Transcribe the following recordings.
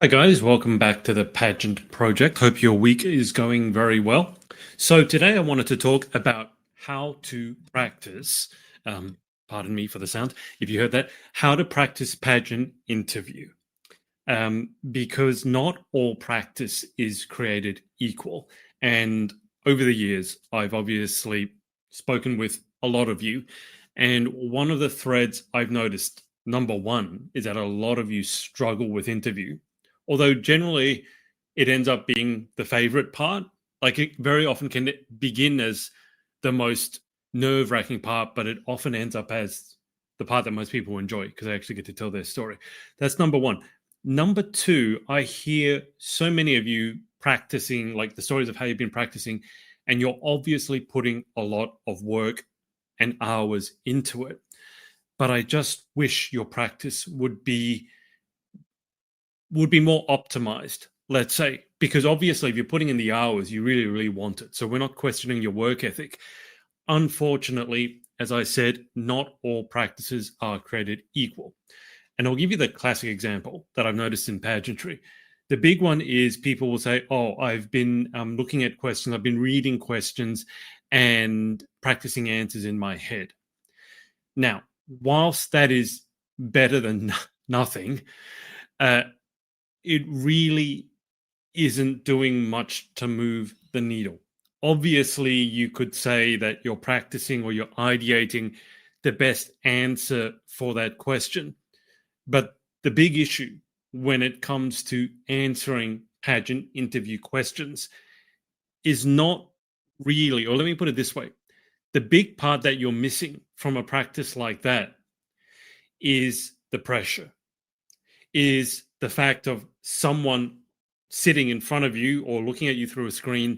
Hi guys, welcome back to the Pageant project. Hope your week is going very well. So today I wanted to talk about how to practice, pardon me for the sound, if you heard that, how to practice pageant interview. Because not all practice is created equal. And over the years, I've obviously spoken with a lot of you. And one of the threads I've noticed, number one, is that a lot of you struggle with interview. Although generally it ends up being the favorite part. Like it very often can begin as the most nerve wracking part, but it often ends up as the part that most people enjoy because they actually get to tell their story. That's number one. Number two, I hear so many of you practicing, like the stories of how you've been practicing, and you're obviously putting a lot of work and hours into it. But I just wish your practice would be more optimized, let's say, because obviously if you're putting in the hours, you really, really want it. So we're not questioning your work ethic. Unfortunately, as I said, not all practices are created equal. And I'll give you the classic example that I've noticed in pageantry. The big one is people will say, oh, I've been looking at questions, I've been reading questions and practicing answers in my head. Now, whilst that is better than nothing, it really isn't doing much to move the needle. Obviously, you could say that you're practicing or you're ideating the best answer for that question. But the big issue when it comes to answering pageant interview questions is not really, or let me put it this way, the big part that you're missing from a practice like that is the pressure, is the fact of someone sitting in front of you or looking at you through a screen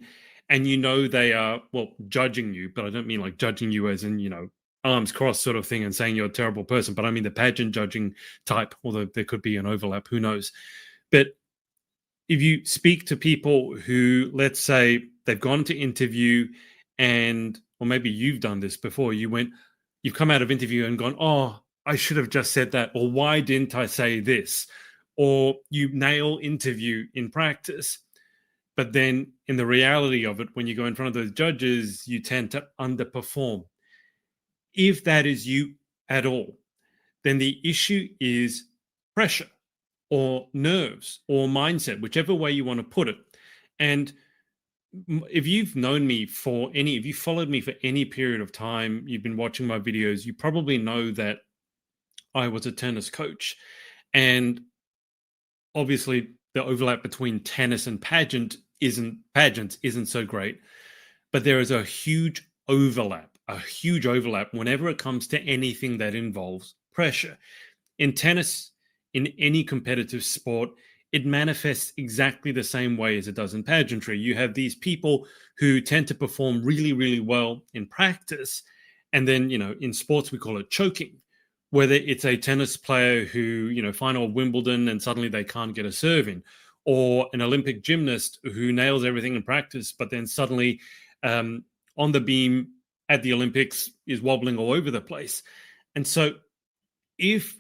and you know they are, well, judging you, but I don't mean like judging you as in, arms crossed sort of thing and saying you're a terrible person, but I mean the pageant judging type, although there could be an overlap, who knows. But if you speak to people who, let's say, they've gone to interview and, or maybe you've done this before, you've come out of interview and gone, oh, I should have just said that, or why didn't I say this? Or you nail interview in practice, but then in the reality of it, when you go in front of those judges, you tend to underperform. If that is you at all, then the issue is pressure or nerves or mindset, whichever way you want to put it. And if you've known me if you followed me for any period of time, you've been watching my videos, you probably know that I was a tennis coach. And obviously the overlap between tennis and pageants isn't so great. But there is a huge overlap whenever it comes to anything that involves pressure. In tennis, in any competitive sport, it manifests exactly the same way as it does in pageantry. You have these people who tend to perform really, really well in practice. And then, in sports, we call it choking. Whether it's a tennis player who, final Wimbledon and suddenly they can't get a serve in, or an Olympic gymnast who nails everything in practice, but then suddenly on the beam at the Olympics is wobbling all over the place. And so if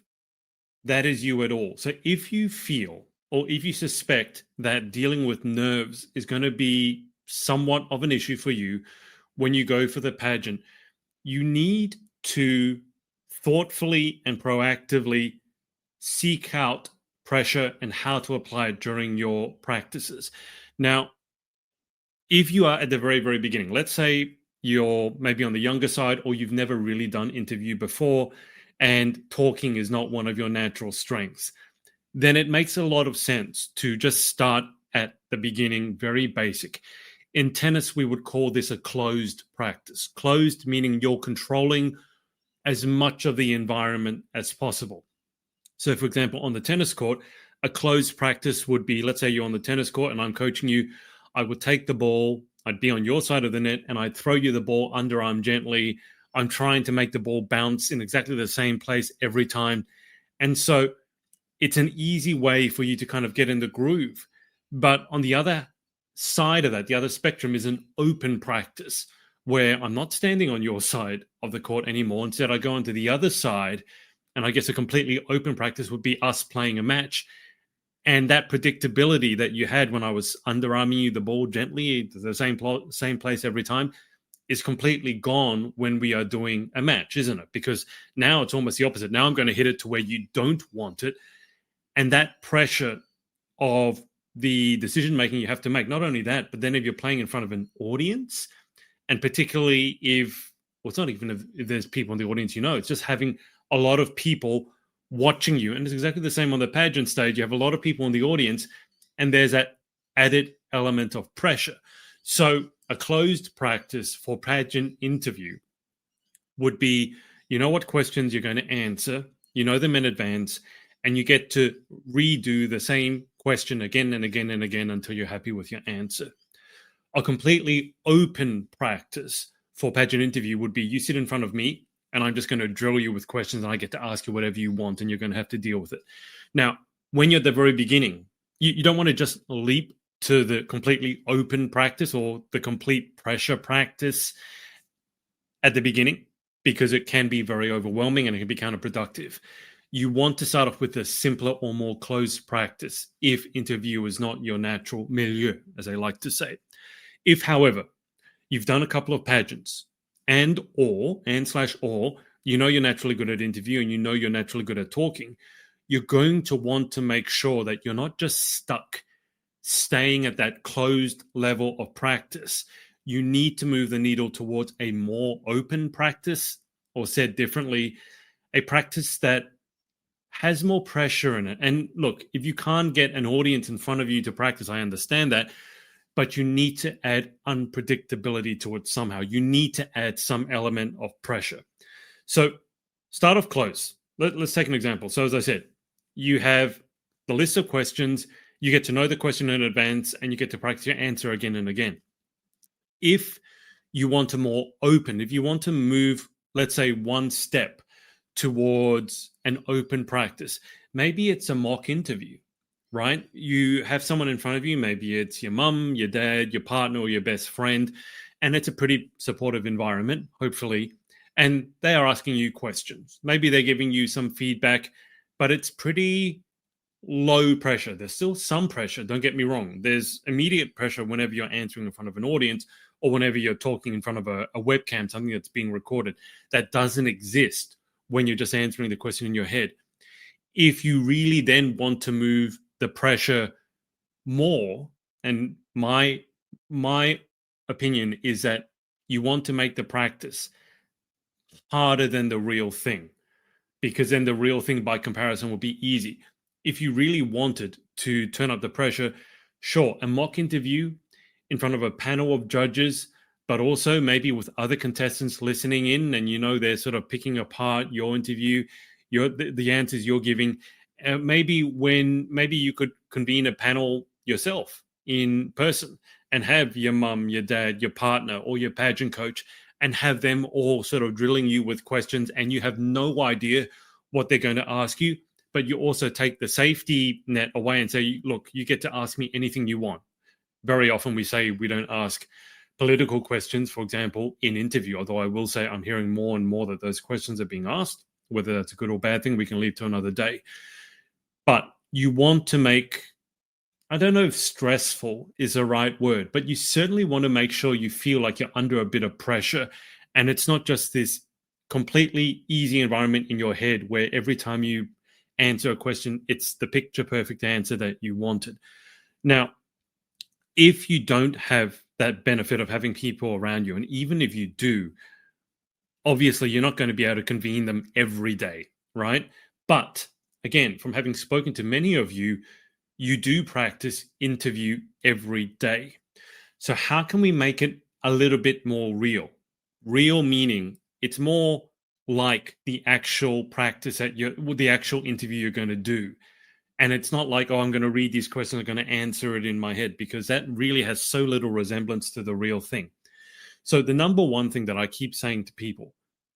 that is you at all, so if you feel or if you suspect that dealing with nerves is going to be somewhat of an issue for you when you go for the pageant, you need to thoughtfully and proactively seek out pressure and how to apply it during your practices. Now, if you are at the very, very beginning, let's say you're maybe on the younger side or you've never really done interview before and talking is not one of your natural strengths, then it makes a lot of sense to just start at the beginning, very basic. In tennis, we would call this a closed practice. Closed meaning you're controlling as much of the environment as possible. So, for example, on the tennis court, a closed practice would be, let's say you're on the tennis court and I'm coaching you. I would take the ball, I'd be on your side of the net, and I'd throw you the ball underarm gently. I'm trying to make the ball bounce in exactly the same place every time. And so it's an easy way for you to kind of get in the groove. But on the other side of that, the other spectrum is an open practice where I'm not standing on your side of the court anymore. Instead, I go onto the other side. And I guess a completely open practice would be us playing a match. And that predictability that you had when I was underarming you the ball gently to the same place every time is completely gone when we are doing a match, isn't it? Because now it's almost the opposite. Now I'm going to hit it to where you don't want it. And that pressure of the decision making you have to make, not only that, but then if you're playing in front of an audience, and particularly if, well, it's not even if there's people in the audience, it's just having a lot of people watching you. And it's exactly the same on the pageant stage. You have a lot of people in the audience, and there's that added element of pressure. So a closed practice for pageant interview would be, you know what questions you're going to answer, you know them in advance, and you get to redo the same question again and again and again until you're happy with your answer. A completely open practice for pageant interview would be you sit in front of me and I'm just going to drill you with questions and I get to ask you whatever you want and you're going to have to deal with it. Now, when you're at the very beginning, you don't want to just leap to the completely open practice or the complete pressure practice at the beginning, because it can be very overwhelming and it can be counterproductive. You want to start off with a simpler or more closed practice if interview is not your natural milieu, as they like to say. If, however, you've done a couple of pageants or you're naturally good at interview and you're naturally good at talking, you're going to want to make sure that you're not just stuck staying at that closed level of practice. You need to move the needle towards a more open practice, or said differently, a practice that has more pressure in it. And look, if you can't get an audience in front of you to practice, I understand that, but you need to add unpredictability to it somehow. You need to add some element of pressure. So start off close. Let's take an example. So as I said, you have the list of questions, you get to know the question in advance, and you get to practice your answer again and again. If you want to more open, if you want to move, let's say, one step towards an open practice, maybe it's a mock interview, right? You have someone in front of you, maybe it's your mum, your dad, your partner, or your best friend, and it's a pretty supportive environment, hopefully, and they are asking you questions. Maybe they're giving you some feedback, but it's pretty low pressure. There's still some pressure, don't get me wrong. There's immediate pressure whenever you're answering in front of an audience or whenever you're talking in front of a webcam, something that's being recorded. That doesn't exist when you're just answering the question in your head. If you really then want to move the pressure more, and my opinion is that you want to make the practice harder than the real thing, because then the real thing by comparison will be easy. If you really wanted to turn up the pressure, sure, a mock interview in front of a panel of judges, but also maybe with other contestants listening in, and they're sort of picking apart your interview, the answers you're giving. Maybe you could convene a panel yourself in person and have your mum, your dad, your partner, or your pageant coach, and have them all sort of drilling you with questions, and you have no idea what they're going to ask you, but you also take the safety net away and say, look, you get to ask me anything you want. Very often we say we don't ask political questions, for example, in interview, although I will say I'm hearing more and more that those questions are being asked. Whether that's a good or bad thing, we can leave to another day. But you want to make, I don't know if stressful is the right word, but you certainly want to make sure you feel like you're under a bit of pressure. And it's not just this completely easy environment in your head where every time you answer a question, it's the picture perfect answer that you wanted. Now, if you don't have that benefit of having people around you, and even if you do, obviously you're not going to be able to convene them every day, right? But again, from having spoken to many of you, you do practice interview every day. So how can we make it a little bit more real? Real meaning it's more like the actual practice the actual interview you're going to do. And it's not like, oh, I'm going to read these questions, I'm going to answer it in my head, because that really has so little resemblance to the real thing. So the number one thing that I keep saying to people,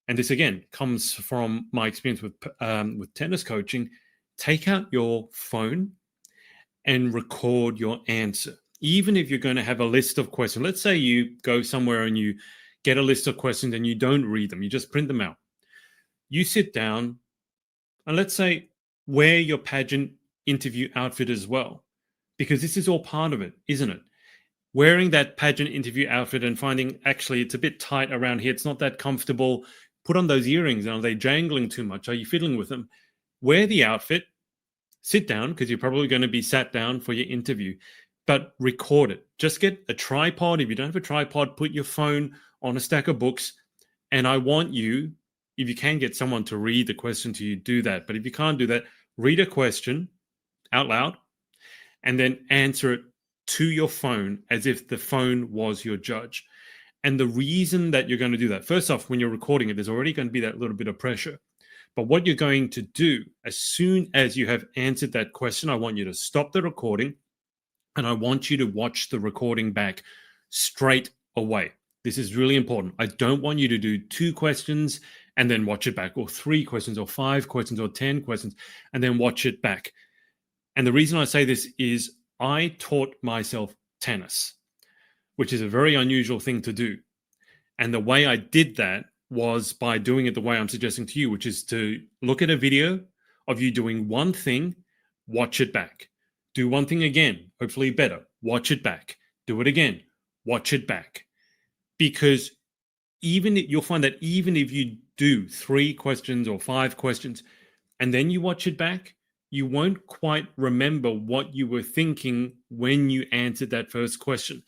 and this again comes from my experience with tennis coaching, take out your phone and record your answer. Even if you're going to have a list of questions, let's say you go somewhere and you get a list of questions and you don't read them, you just print them out. You sit down and let's say wear your pageant interview outfit as well, because this is all part of it, isn't it? Wearing that pageant interview outfit and finding actually it's a bit tight around here, it's not that comfortable. Put on those earrings. Are they jangling too much? Are you fiddling with them? Wear the outfit, sit down, because you're probably going to be sat down for your interview, but record it. Just get a tripod. If you don't have a tripod, put your phone on a stack of books. And I want you, if you can get someone to read the question to you, do that. But if you can't do that, read a question out loud and then answer it to your phone as if the phone was your judge. And the reason that you're going to do that, first off, when you're recording it, there's already going to be that little bit of pressure. But what you're going to do, as soon as you have answered that question, I want you to stop the recording and I want you to watch the recording back straight away. This is really important. I don't want you to do 2 questions and then watch it back, or 3 questions, or 5 questions, or 10 questions, and then watch it back. And the reason I say this is I taught myself tennis, which is a very unusual thing to do. And the way I did that was by doing it the way I'm suggesting to you, which is to look at a video of you doing one thing, watch it back. Do one thing again, hopefully better, watch it back. Do it again, watch it back. Because you'll find that even if you do 3 questions or 5 questions, and then you watch it back, you won't quite remember what you were thinking when you answered that first question.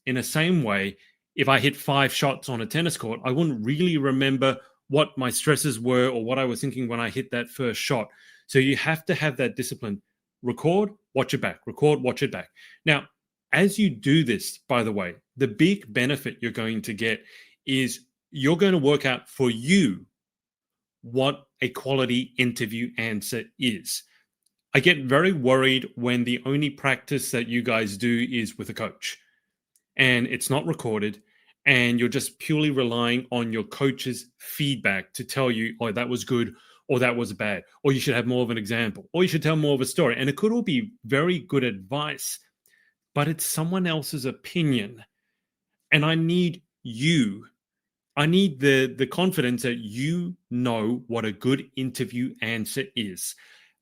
In the same way, if I hit 5 shots on a tennis court, I wouldn't really remember what my stresses were or what I was thinking when I hit that first shot. So you have to have that discipline. Record, watch it back. Record, watch it back. Now, as you do this, by the way, the big benefit you're going to get is you're going to work out for you what a quality interview answer is. I get very worried when the only practice that you guys do is with a coach and it's not recorded and you're just purely relying on your coach's feedback to tell you, oh, that was good or that was bad, or you should have more of an example, or you should tell more of a story. And it could all be very good advice, but it's someone else's opinion. And I need the confidence that you know what a good interview answer is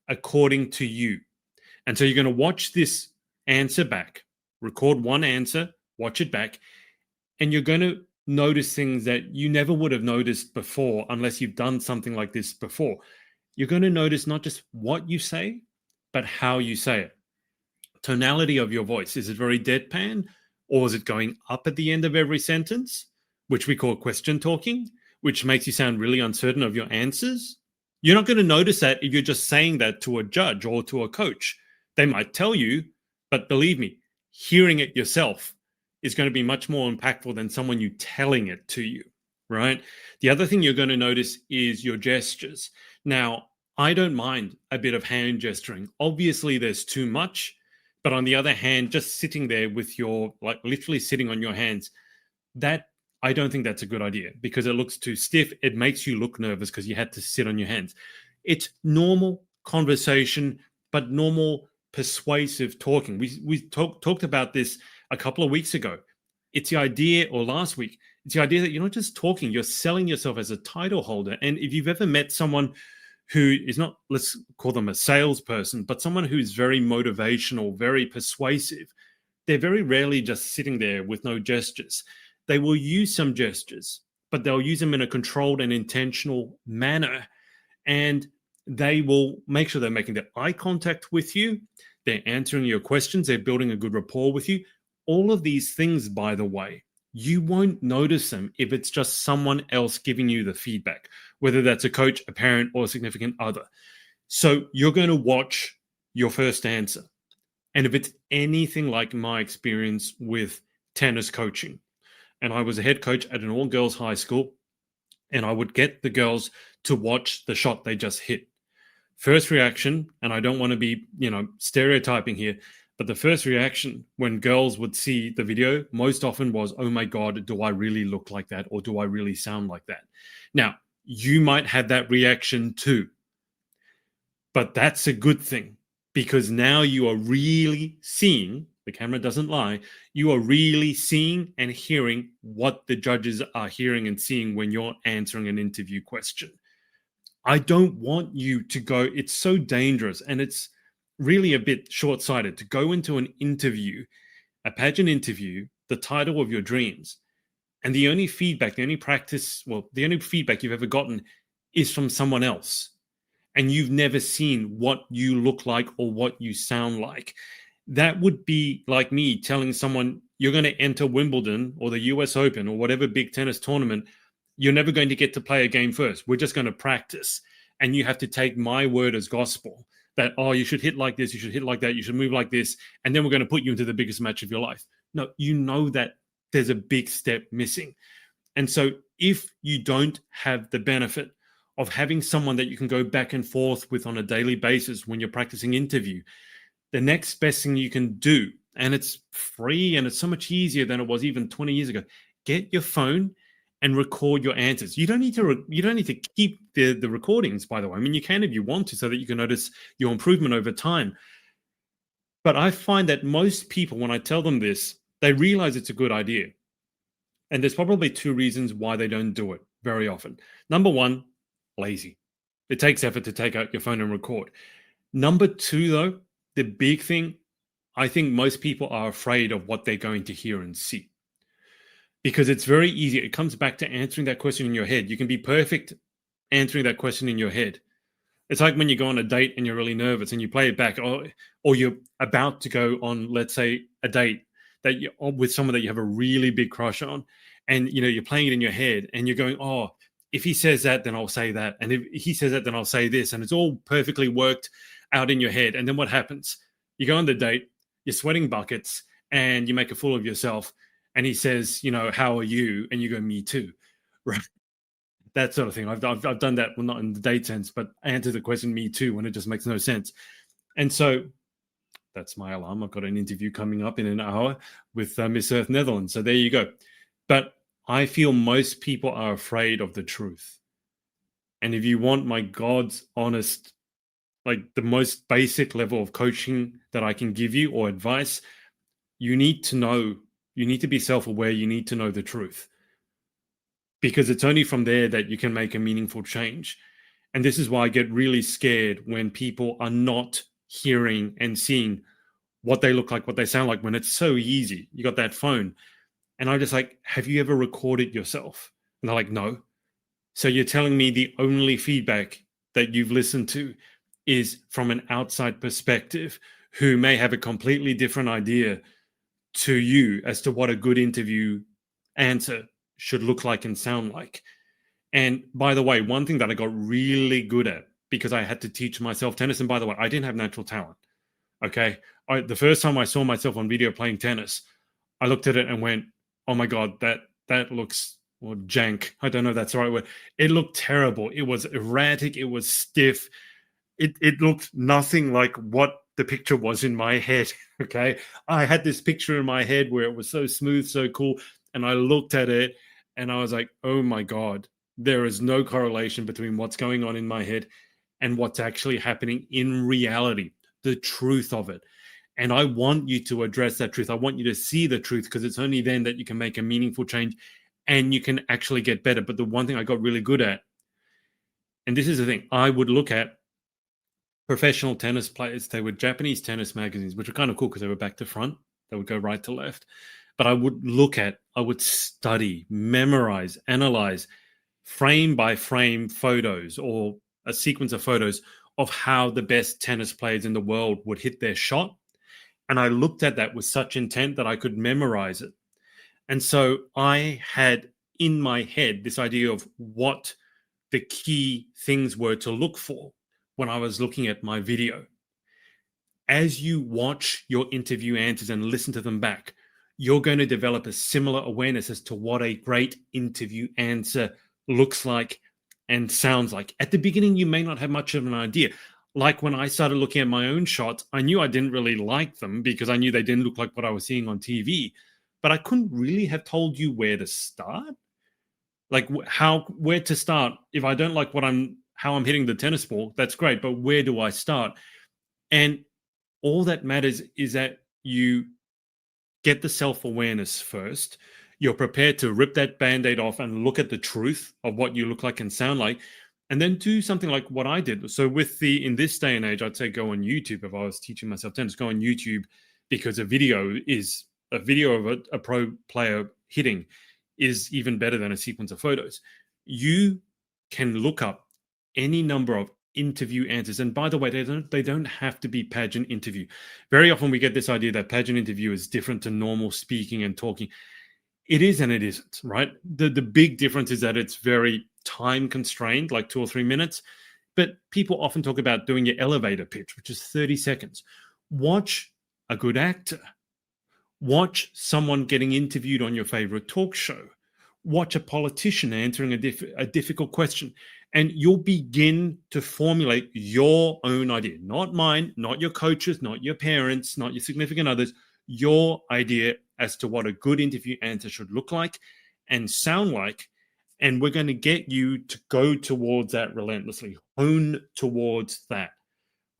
according to you. And so you're going to watch this answer back, record one answer, watch it back, and you're going to notice things that you never would have noticed before unless you've done something like this before. You're going to notice not just what you say, but how you say it. Tonality of your voice. Is it very deadpan, or is it going up at the end of every sentence, which we call question talking, which makes you sound really uncertain of your answers? You're not going to notice that if you're just saying that to a judge or to a coach. They might tell you, but believe me, hearing it yourself is going to be much more impactful than someone you telling it to you, right? The other thing you're going to notice is your gestures. Now, I don't mind a bit of hand gesturing. Obviously, there's too much, but on the other hand, just sitting there with your, like literally sitting on your hands, that I don't think that's a good idea because it looks too stiff. It makes you look nervous because you had to sit on your hands. It's normal conversation, but normal persuasive talking. We talked about this a couple of weeks ago. It's the idea, or last week, it's the idea that you're not just talking, you're selling yourself as a title holder. And if you've ever met someone who is not, let's call them a salesperson, but someone who's very motivational, very persuasive, they're very rarely just sitting there with no gestures. They will use some gestures, but they'll use them in a controlled and intentional manner. And they will make sure they're making their eye contact with you. They're answering your questions. They're building a good rapport with you. All of these things, by the way, you won't notice them if it's just someone else giving you the feedback, whether that's a coach, a parent, or a significant other. So you're going to watch your first answer. And if it's anything like my experience with tennis coaching, and I was a head coach at an all-girls high school, and I would get the girls to watch the shot they just hit. First reaction, and I don't want to be, stereotyping here, but the first reaction when girls would see the video most often was, oh my God, do I really look like that? Or do I really sound like that? Now, you might have that reaction too, but that's a good thing because now you are really seeing, the camera doesn't lie, you are really seeing and hearing what the judges are hearing and seeing when you're answering an interview question. I don't want you to go, it's so dangerous. And it's really a bit short-sighted to go into an interview, a pageant interview, the title of your dreams, and the only feedback, the only the only feedback you've ever gotten is from someone else. And you've never seen what you look like or what you sound like. That would be like me telling someone you're going to enter Wimbledon or the US Open or whatever big tennis tournament. You're never going to get to play a game first. We're just going to practice. And you have to take my word as gospel that, oh, you should hit like this, you should hit like that, you should move like this. And then we're going to put you into the biggest match of your life. No, you know that there's a big step missing. And so if you don't have the benefit of having someone that you can go back and forth with on a daily basis when you're practicing interview, the next best thing you can do, and it's free and it's so much easier than it was even 20 years ago, get your phone and record your answers. You don't need to keep the recordings, by the way. I mean, you can if you want to, so that you can notice your improvement over time. But I find that most people, when I tell them this, they realize it's a good idea. And there's probably two reasons why they don't do it very often. Number one, lazy. It takes effort to take out your phone and record. Number two, though, the big thing, I think most people are afraid of what they're going to hear and see. Because it's very easy. It comes back to answering that question in your head. You can be perfect answering that question in your head. It's like when you go on a date and you're really nervous and you play it back, or you're about to go on, let's say, a date that you're with someone that you have a really big crush on, and you're playing it in your head and you're going, oh, if he says that, then I'll say that. And if he says that, then I'll say this. And it's all perfectly worked out in your head. And then what happens? You go on the date, you're sweating buckets, and you make a fool of yourself. And he says, how are you? And you go, me too. Right? That sort of thing. I've done that, well, not in the date sense, but I answer the question, me too, when it just makes no sense. And so that's my alarm. I've got an interview coming up in an hour with Miss Earth Netherlands. So there you go. But I feel most people are afraid of the truth. And if you want my God's honest, like the most basic level of coaching that I can give you or advice, you need to be self-aware. You need to know the truth, because it's only from there that you can make a meaningful change. And this is why I get really scared when people are not hearing and seeing what they look like, what they sound like, when it's so easy. You got that phone. And I'm just like, have you ever recorded yourself? And they're like, no. So you're telling me the only feedback that you've listened to is from an outside perspective who may have a completely different idea to you as to what a good interview answer should look like and sound like. And by the way, one thing that I got really good at, because I had to teach myself tennis, and by the way, I didn't have natural talent. Okay. The first time I saw myself on video playing tennis, I looked at it and went, oh my God, that looks, well, jank. I don't know if that's the right word. It looked terrible. It was erratic. It was stiff. It looked nothing like what the picture was in my head. Okay. I had this picture in my head where it was so smooth, so cool. And I looked at it and I was like, oh my God, there is no correlation between what's going on in my head and what's actually happening in reality, the truth of it. And I want you to address that truth. I want you to see the truth, because it's only then that you can make a meaningful change and you can actually get better. But the one thing I got really good at, and this is the thing, I would look at professional tennis players. They were Japanese tennis magazines, which were kind of cool because they were back to front. They would go right to left. But I would study, memorize, analyze frame by frame photos or a sequence of photos of how the best tennis players in the world would hit their shot. And I looked at that with such intent that I could memorize it. And so I had in my head this idea of what the key things were to look for when I was looking at my video. As you watch your interview answers and listen to them back, you're going to develop a similar awareness as to what a great interview answer looks like and sounds like. At the beginning, you may not have much of an idea. Like when I started looking at my own shots, I knew I didn't really like them because I knew they didn't look like what I was seeing on TV. But I couldn't really have told you where to start. Like where to start. If I don't like how I'm hitting the tennis ball, that's great. But where do I start? And all that matters is that you get the self-awareness first. You're prepared to rip that Band-Aid off and look at the truth of what you look like and sound like. and then do something like what I did. So in this day and age, I'd say go on YouTube. If I was teaching myself tennis, go on YouTube, because a video of a pro player hitting is even better than a sequence of photos. You can look up any number of interview answers. And by the way, they don't have to be pageant interview. Very often we get this idea that pageant interview is different to normal speaking and talking. It is and it isn't, right? The big difference is that it's very time constrained, like 2 or 3 minutes. But people often talk about doing your elevator pitch, which is 30 seconds. Watch a good actor. Watch someone getting interviewed on your favorite talk show. Watch a politician answering a difficult question. And you'll begin to formulate your own idea, not mine, not your coaches, not your parents, not your significant others, your idea as to what a good interview answer should look like and sound like. And we're going to get you to go towards that relentlessly, hone towards that.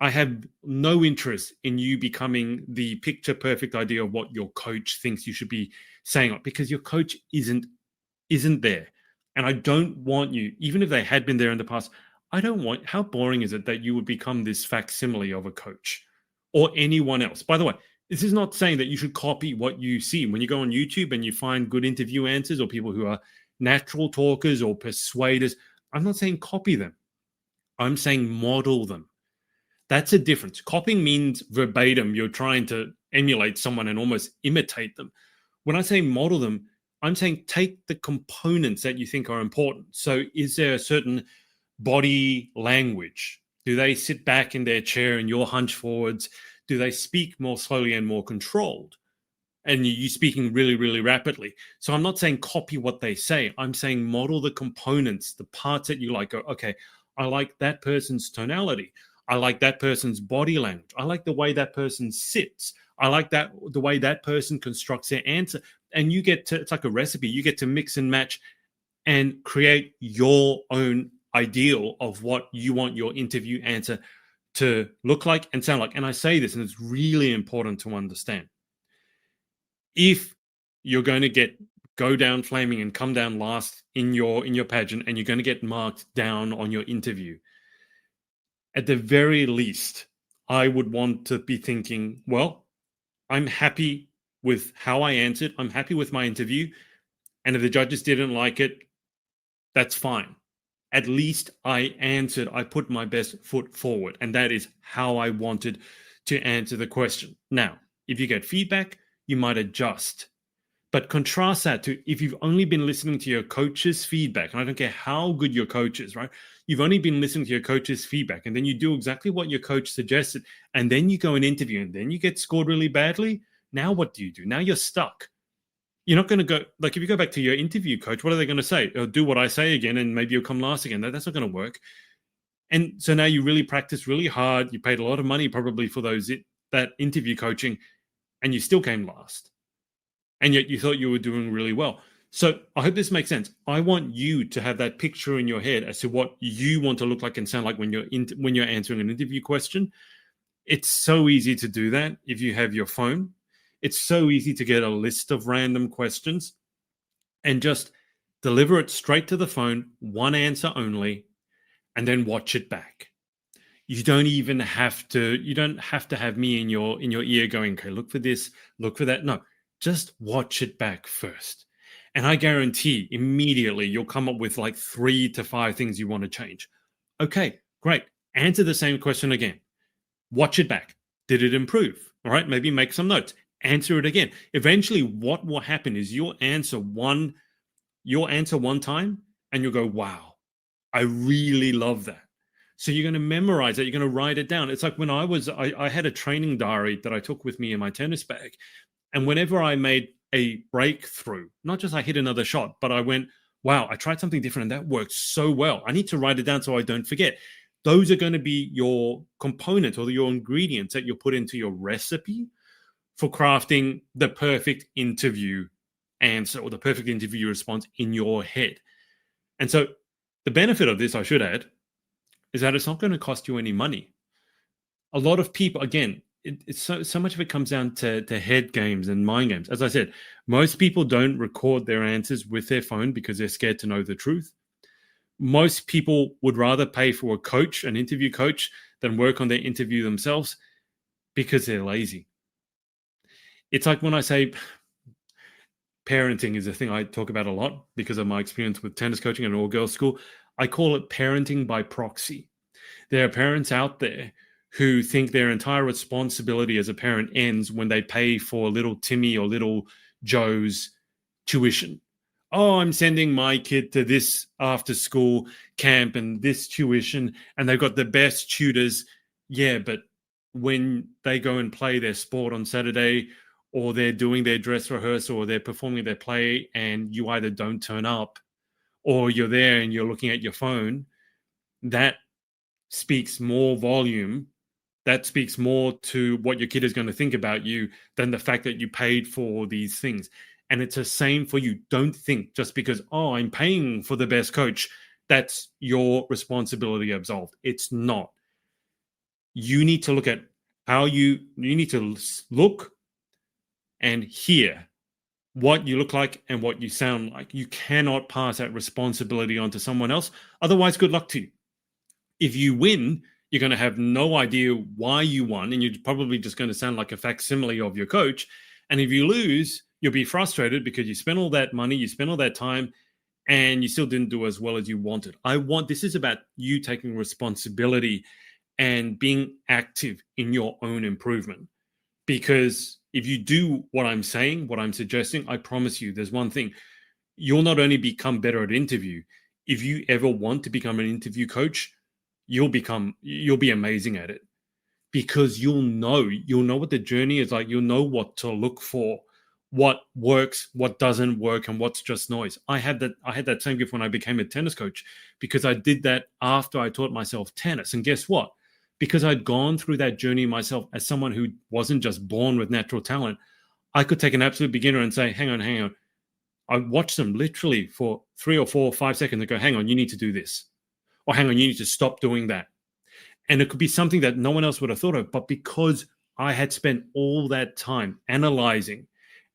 I have no interest in you becoming the picture perfect idea of what your coach thinks you should be saying, because your coach isn't there. And I don't want you, even if they had been there in the past, how boring is it that you would become this facsimile of a coach or anyone else? By the way, this is not saying that you should copy what you see. When you go on YouTube and you find good interview answers or people who are natural talkers or persuaders, I'm not saying copy them. I'm saying model them. That's a difference. Copying means verbatim. You're trying to emulate someone and almost imitate them. When I say model them, I'm saying take the components that you think are important. So is there a certain body language? Do they sit back in their chair and you're hunched forwards? Do they speak more slowly and more controlled? And you speaking really, really rapidly. So I'm not saying copy what they say. I'm saying model the components, the parts that you like. Go, okay, I like that person's tonality. I like that person's body language. I like the way that person sits. I like the way that person constructs their answer. And you get to, it's like a recipe. You get to mix and match and create your own ideal of what you want your interview answer to look like and sound like. And I say this, and it's really important to understand. If you're going to go down flaming and come down last in your pageant, and you're going to get marked down on your interview, at the very least, I would want to be thinking, well, I'm happy with how I answered. I'm happy with my interview. And if the judges didn't like it, that's fine. At least I answered. I put my best foot forward. And that is how I wanted to answer the question. Now, if you get feedback, you might adjust. But contrast that to if you've only been listening to your coach's feedback, and I don't care how good your coach is, right? You've only been listening to your coach's feedback, and then you do exactly what your coach suggested, and then you go and interview, and then you get scored really badly. Now what do? Now you're stuck. You're not going to go, like if you go back to your interview coach, what are they going to say? Oh, do what I say again, and maybe you'll come last again. That's not going to work. And so now you really practice really hard. You paid a lot of money probably for that interview coaching, and you still came last. And yet you thought you were doing really well. So I hope this makes sense. I want you to have that picture in your head as to what you want to look like and sound like when you're answering an interview question. It's so easy to do that if you have your phone. It's so easy to get a list of random questions and just deliver it straight to the phone, one answer only, and then watch it back. You don't have to have me in your ear going, okay, look for this, look for that. No. Just watch it back first. And I guarantee immediately you'll come up with like 3 to 5 things you want to change. Okay, great. Answer the same question again. Watch it back. Did it improve? All right, maybe make some notes. Answer it again. Eventually, what will happen is you'll answer one time and you'll go, wow, I really love that. So you're going to memorize it. You're going to write it down. It's like when I had a training diary that I took with me in my tennis bag. And whenever I made a breakthrough, not just I hit another shot, but I went, wow, I tried something different and that worked so well. I need to write it down so I don't forget. Those are going to be your components or your ingredients that you'll put into your recipe for crafting the perfect interview answer or the perfect interview response in your head. And so the benefit of this, I should add, is that it's not going to cost you any money. A lot of people, again, it's so much of it comes down to head games and mind games. As I said, most people don't record their answers with their phone because they're scared to know the truth. Most people would rather pay for a coach, an interview coach, than work on their interview themselves because they're lazy. It's like when I say parenting is a thing I talk about a lot because of my experience with tennis coaching at an all-girls school. I call it parenting by proxy. There are parents out there who think their entire responsibility as a parent ends when they pay for little Timmy or little Joe's tuition. Oh, I'm sending my kid to this after school camp and this tuition, and they've got the best tutors. Yeah, but when they go and play their sport on Saturday, or they're doing their dress rehearsal, or they're performing their play, and you either don't turn up or you're there and you're looking at your phone, that speaks more volume. That speaks more to what your kid is going to think about you than the fact that you paid for these things. And it's the same for you. Don't think just because, oh, I'm paying for the best coach, that's your responsibility absolved. It's not. You need to look at how you need to look and hear what you look like and what you sound like. You cannot pass that responsibility on to someone else. Otherwise, good luck to you. If you win, you're going to have no idea why you won, and you're probably just going to sound like a facsimile of your coach. And if you lose, you'll be frustrated because you spent all that money, you spent all that time, and you still didn't do as well as you wanted. This is about you taking responsibility and being active in your own improvement. Because if you do what I'm saying, what I'm suggesting, I promise you, there's one thing. You'll not only become better at interview, if you ever want to become an interview coach, you'll be amazing at it, because you'll know what the journey is like. You'll know what to look for, what works, what doesn't work, and what's just noise. I had that same gift when I became a tennis coach, because I did that after I taught myself tennis. And guess what? Because I'd gone through that journey myself as someone who wasn't just born with natural talent, I could take an absolute beginner and say, hang on. I watched them literally for 3 or 4 or 5 seconds and go, hang on, you need to do this. Or hang on, you need to stop doing that. And it could be something that no one else would have thought of. But because I had spent all that time analyzing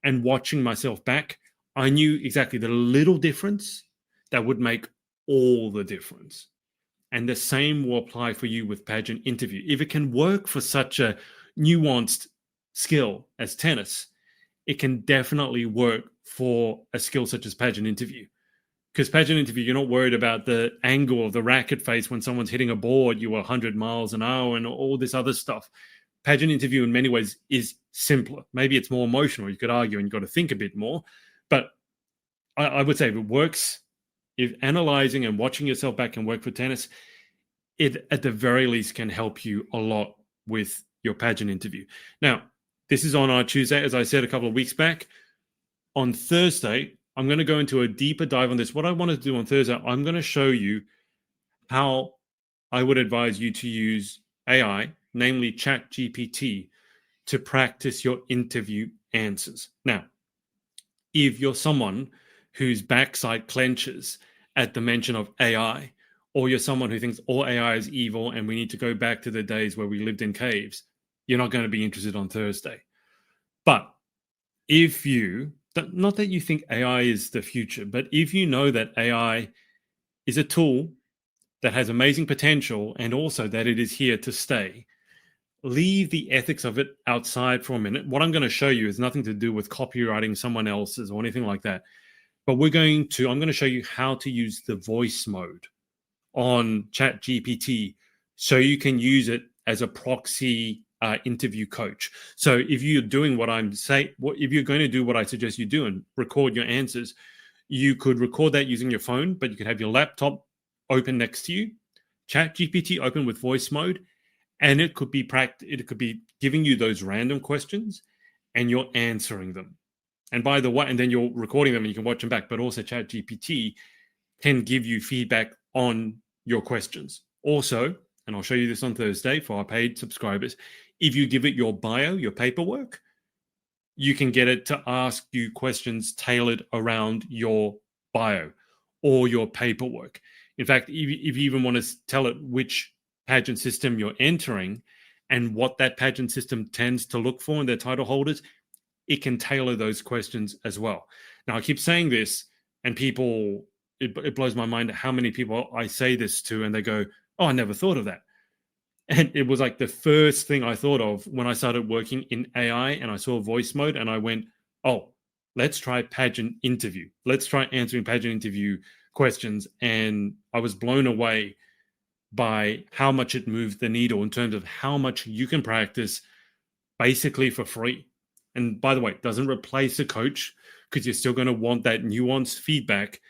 and watching myself back, I knew exactly the little difference that would make all the difference. And the same will apply for you with pageant interview. If it can work for such a nuanced skill as tennis, it can definitely work for a skill such as pageant interview. Because pageant interview, you're not worried about the angle of the racket face when someone's hitting a ball at you 100 miles an hour and all this other stuff. Pageant interview in many ways is simpler. Maybe it's more emotional, you could argue, and you've got to think a bit more. But I would say if it works, if analyzing and watching yourself back can work for tennis, it at the very least can help you a lot with your pageant interview. Now, this is on our Tuesday, as I said a couple of weeks back. On Thursday, I'm going to go into a deeper dive on this. What I want to do on Thursday, I'm going to show you how I would advise you to use AI, namely ChatGPT, to practice your interview answers. Now, if you're someone whose backside clenches at the mention of AI, or you're someone who thinks all AI is evil and we need to go back to the days where we lived in caves, you're not going to be interested on Thursday. But if you, not that you think AI is the future, but if you know that AI is a tool that has amazing potential and also that it is here to stay, leave the ethics of it outside for a minute. What I'm going to show you is nothing to do with copywriting someone else's or anything like that. But I'm going to show you how to use the voice mode on ChatGPT so you can use it as a proxy interview coach. So if you're doing what I'm saying, if you're going to do what I suggest you do and record your answers, you could record that using your phone, but you could have your laptop open next to you, ChatGPT open with voice mode, and it could be giving you those random questions and you're answering them. And by the way, and then you're recording them and you can watch them back, but also ChatGPT can give you feedback on your questions. Also, and I'll show you this on Thursday for our paid subscribers, if you give it your bio, your paperwork, you can get it to ask you questions tailored around your bio or your paperwork. In fact, if you even want to tell it which pageant system you're entering and what that pageant system tends to look for in their title holders, it can tailor those questions as well. Now, I keep saying this, and people it blows my mind how many people I say this to and they go, oh, I never thought of that. And it was like the first thing I thought of when I started working in AI and I saw voice mode and I went, oh, let's try Pageant interview. Let's try answering Pageant interview questions. And I was blown away by how much it moved the needle in terms of how much you can practice basically for free. And by the way, it doesn't replace a coach because you're still going to want that nuanced feedback,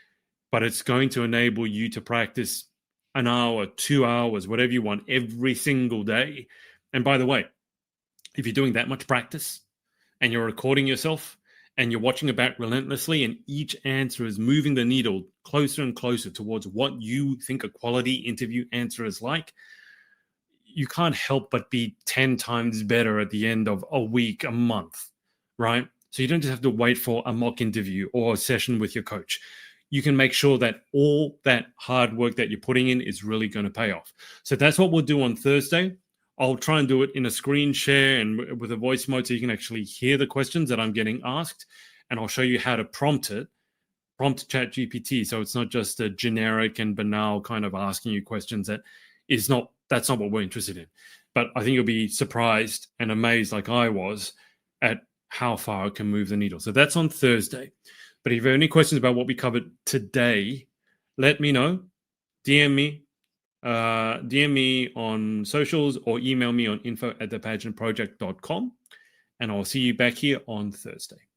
but it's going to enable you to practice an hour, 2 hours, whatever you want every single day. And by the way, if you're doing that much practice and you're recording yourself and you're watching it back relentlessly and each answer is moving the needle closer and closer towards what you think a quality interview answer is like, you can't help but be 10 times better at the end of a week, a month, right? So you don't just have to wait for a mock interview or a session with your coach. You can make sure that all that hard work that you're putting in is really going to pay off. So that's what we'll do on Thursday. I'll try and do it in a screen share and with a voice mode so you can actually hear the questions that I'm getting asked. And I'll show you how to prompt ChatGPT. So it's not just a generic and banal kind of asking you questions that's not what we're interested in. But I think you'll be surprised and amazed like I was at how far it can move the needle. So that's on Thursday. But if you have any questions about what we covered today, let me know. DM me on socials or email me on info@thepageantproject.com. And I'll see you back here on Thursday.